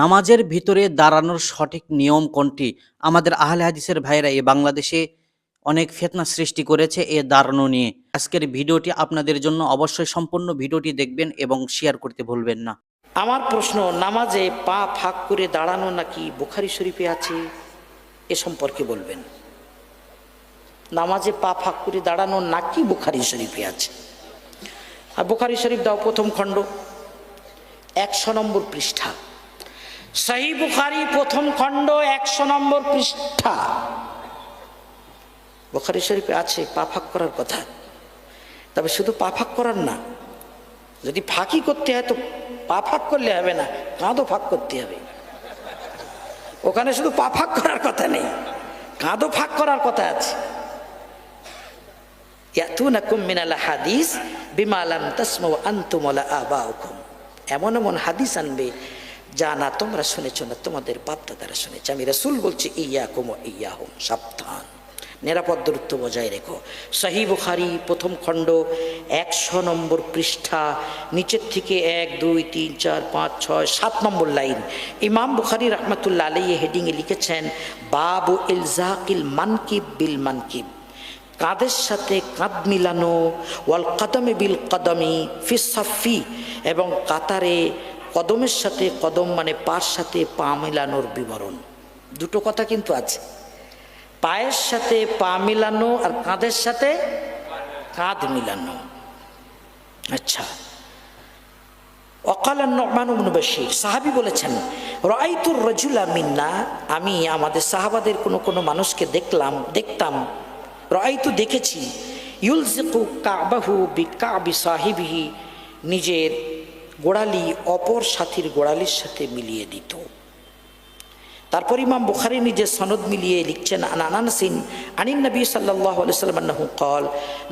নামাজের ভিতরে দাঁড়ানোর সঠিক নিয়ম কোনটি? আমাদের আহলে হাদিসের ভাইরা বাংলাদেশে অনেক ফিতনা সৃষ্টি করেছে এ দাঁড়ানো নিয়ে। আজকের ভিডিওটি আপনাদের জন্য, অবশ্যই সম্পূর্ণ ভিডিওটি দেখবেন এবং শেয়ার করতে ভুলবেন না। আমার প্রশ্ন, নামাজে পা ফাঁক করে দাঁড়ানো নাকি বুখারী শরীফে আছে, এ সম্পর্কে বলবেন। নামাজে পা ফাঁক করে দাঁড়ানো নাকি বুখারী শরীফে আছে? আর বুখারী শরীফ দাও প্রথম খণ্ড 100 নম্বর পৃষ্ঠা, সহিহ বুখারী প্রথম খণ্ড 100 নম্বর পৃষ্ঠা। বুখারী শরীফে আছে পা ফাঁক করার কথা। তবে শুধু পা ফাঁক করার না, যদি ফাঁকি করতে হয় তো পা ফাঁক করলে হবে না, কাঁধও ফাঁক করতে হবে। ওখানে শুধু পা ফাঁক করার কথা নেই, কাঁধও ফাঁক করার কথা আছে। ইয়াতুনাকুম মিনাল হাদিস বিমা লাম তাসমাউ আনতুম ওয়ালা আবাউকুম, এমন এমন হাদিস আনবে যা না তোমরা শুনেছ না তোমাদের বাপ-দাদারা শুনেছে। আমি রাসূল বলছি ইয়াকুম ওয়া ইয়াহুম, সাবধান, নিরাপদ দূরত্ব বজায় রেখো। সহিহ বুখারী প্রথম খণ্ড 100 নম্বর পৃষ্ঠা, নিচের থেকে 1 2 3 4 5 6 7 নম্বর লাইন। ইমাম বুখারী রাহমাতুল্লাহ আলাইহি হেডিংয়ে লিখেছেন, বাবু ইলজাকিল মানকিব বিল মানকিব, কাঁধের সাথে কাঁধ মিলানো, ওয়াল কদমে বিল কদমি ফিস সাফি, এবং কাতারে কদমের সাথে কদম মানে পার সাথে পা মিলানোর বিবরণ। দুটো কথা কিন্তু আছে, পায়ের সাথে পা মিলানো আর কাঁধের সাথে কাঁধ মিলানো। আচ্ছা, ওয়াকাল নু'মান ইবনে বাশীর, সাহাবী বলেছেন, রাআইতুর রাজুলা মিন্না, আমি আমাদের সাহাবাদের কোনো মানুষকে দেখতাম, রাআইতু দেখেছি, ইউলজিকু কাবাহু বিকাবি সাহিবিহি, নিজের গোড়ালি অপর সাথীর গোড়ালির সাথে মিলিয়ে দিত। তারপর ইমাম বুখারী নিজের সনদ মিলিয়ে লিখছেন, আনানাসিন আনিন নবী সাল্লাল্লাহু আলাইহি ওয়াসাল্লাম আন্নাহু ক্বাল,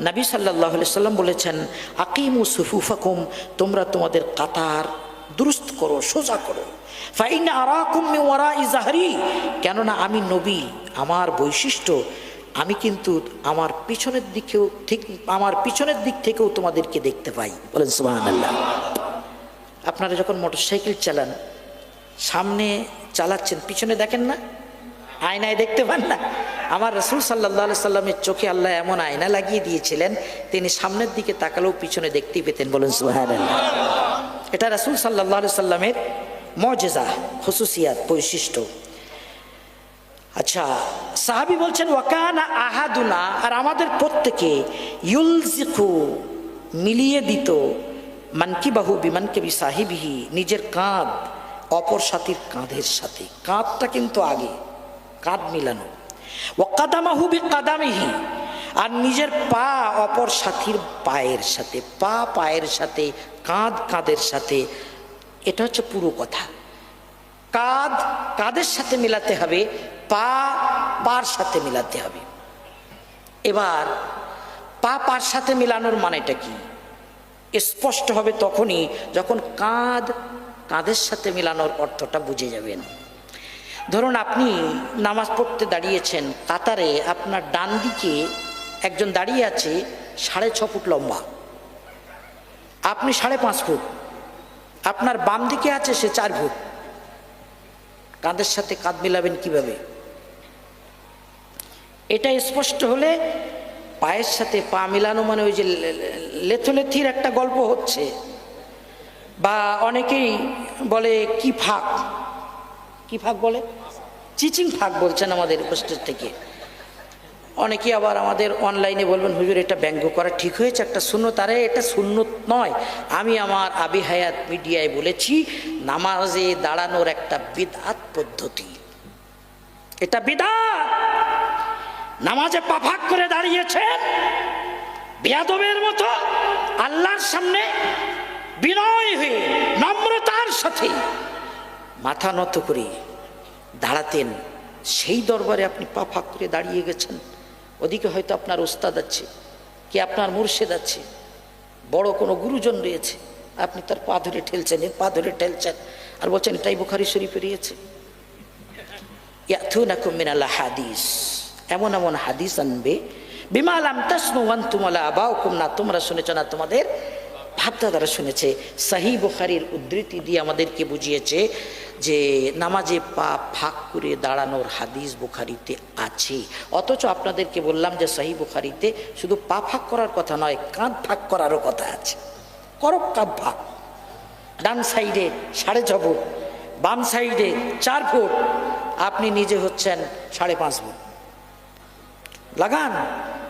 নবী সাল্লাল্লাহু আলাইহি ওয়াসাল্লাম বলেছেন, আকিমু সুফুফাকুম, তোমরা তোমাদের কাতার দুরুস্ত করো, সোজা করো। ফাইন আরাকুম মিন ওয়ারাই যাহরি, কেননা আমি নবী, আমার বৈশিষ্ট্য, আমি কিন্তু আমার পিছনের দিক থেকেও তোমাদেরকে দেখতে পাই। বলেন সুবহানাল্লাহ। আপনারা যখন মোটরসাইকেল চালান, সামনে চালাচ্ছেন, পিছনে দেখেন না, আয়নায় দেখতে পান না? আমার রাসূল সাল্লাল্লাহু আলাইহি সাল্লামের চোখে আল্লাহ এমন আয়না লাগিয়ে দিয়েছিলেন, তিনি সামনের দিকে তাকালেও পিছনে দেখতেই পেতেন। বলেন সুবহানাল্লাহ। এটা রাসূল সাল্লাল্লাহু আলাইহি সাল্লামের মুজিজা, খুসুসিয়াত, বৈশিষ্ট্য। আচ্ছা, সাহাবী বলছেন, ওয়াকানা আহাদুনা, আর আমাদের প্রত্যেকে, ইউলজিকু মিলিয়ে দিত, মানকিবাহু বিমানকিবি সাহিবিহি, নিজের কাঁধ অপর সাথীর কাঁধের সাথে, কাঁধটা কিন্তু আগে, কাঁধ মিলানো। ওয়াকাদামাহু বিকাদামিহি, আর নিজের পা অপর সাথীর পায়ের সাথে, পা পায়ের সাথে, কাঁধ কাঁধের সাথে। এটা হচ্ছে পুরো কথা। কাঁধ কাঁধের সাথে মিলাতে হবে, পা পার সাথে মিলাতে হবে। এবার পা পার সাথে মিলানোর মানেটা কি স্পষ্ট হবে তখনই যখন কাঁধ কাঁধের সাথে মিলানোর অর্থটা বুঝে যাবেন। ধরুন আপনি নামাজ পড়তে দাঁড়িয়েছেন, কাতারে আপনার ডান দিকে একজন দাঁড়িয়ে আছে 6.5 ফুট লম্বা, আপনি 5.5 ফুট, আপনার বাম দিকে আছে সে 4 ফুট, কাঁধের সাথে কাঁধ মিলাবেন কিভাবে? এটা স্পষ্ট হলে পায়ের সাথে পা মিলানো মানে ওই যে লেথোলেথির একটা গল্প হচ্ছে, বা অনেকেই বলে কি ফাঁক বলে, চিচিং ফাঁক বলছেন আমাদের উপস্থিত থেকে। অনেকে আবার আমাদের অনলাইনে বলবেন, হুজুর এটা ব্যঙ্গ করা ঠিক হয়েছে, একটা সুন্নত। আরে এটা সুন্নত নয়, আমি আমার আবি হায়াত মিডিয়ায় বলেছি, নামাজে দাঁড়ানোর একটা বিদআত পদ্ধতি, এটা বিদআত। নামাজে পা ফাঁক করে দাঁড়িয়েছেন বেয়াদবের মতো, আল্লাহর সামনে বিনয় হয়ে নম্রতার সাথে মাথা নত করে দাঁড়াতেন, সেই দরবারে আপনি পা ফাঁক করে দাঁড়িয়ে গেছেন। ওদিকে হয়তো আপনার ওস্তাদ আছে, কি আপনার মুর্শিদ আছে, বড় কোনো গুরুজন রয়েছে, আপনি তার পা ধরে ঠেলছেন, আর বলছেন এটাই বুখারী শরীফে রয়েছে। ইয়াতুনাকুম মিনাল হাদিস, এমন এমন হাদিস আনবে, বিমা লাম তাসমাউ আনতুম ওয়ালা আবাউকুম, না তোমরা শুনেছ না তোমাদের বাপ দাদারা শুনেছে। সহিহ বুখারীর উদ্ধৃতি দিয়ে আমাদেরকে বুঝিয়েছে, যে নামাজে পা ফাঁক করে দাঁড়ানোর হাদিস বুখারিতে আছে, অথচ আপনাদেরকে বললাম যে সহিহ বুখারিতে শুধু পা ফাঁক করার কথা নয়, কাঁধ ফাঁক করারও কথা আছে। করো কাঁধ ফাঁক, ডান সাইডে 6.5 ফুট, বাম সাইডে 4 ফুট, আপনি নিজে হচ্ছেন 5.5 ফুট। লাগান,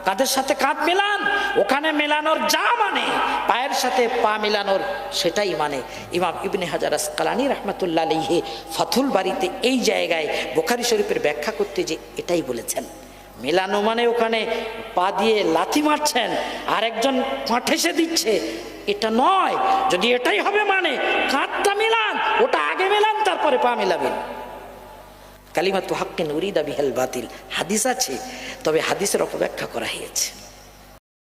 কাঁধের সাথে কাঁধ মেলান, ওখানে মেলানোর যা মানে পায়ের সাথে পা মেলানোর সেটাই মানে। ইমাম ইবনে হাজার আসকালানী রাহমাতুল্লাহ আলাইহি ফাথুল বারীতে এই জায়গায় বুখারী শরীফের ব্যাখ্যা করতে যে এটাই বলেছেন, মেলানো মানে ওখানে পা দিয়ে লাথি মারছেন আর একজন পা ঠেসে দিচ্ছে, এটা নয়। যদি এটাই হবে মানে কাঁধটা মেলান, ওটা আগে মেলান তারপরে পা মেলাবেন। কালিমাতু হাক্কিন উরিদা বিহাল বাতিল হাদিস আছে, তবে হাদিসের অপব্যাখ্যা করা হয়েছে।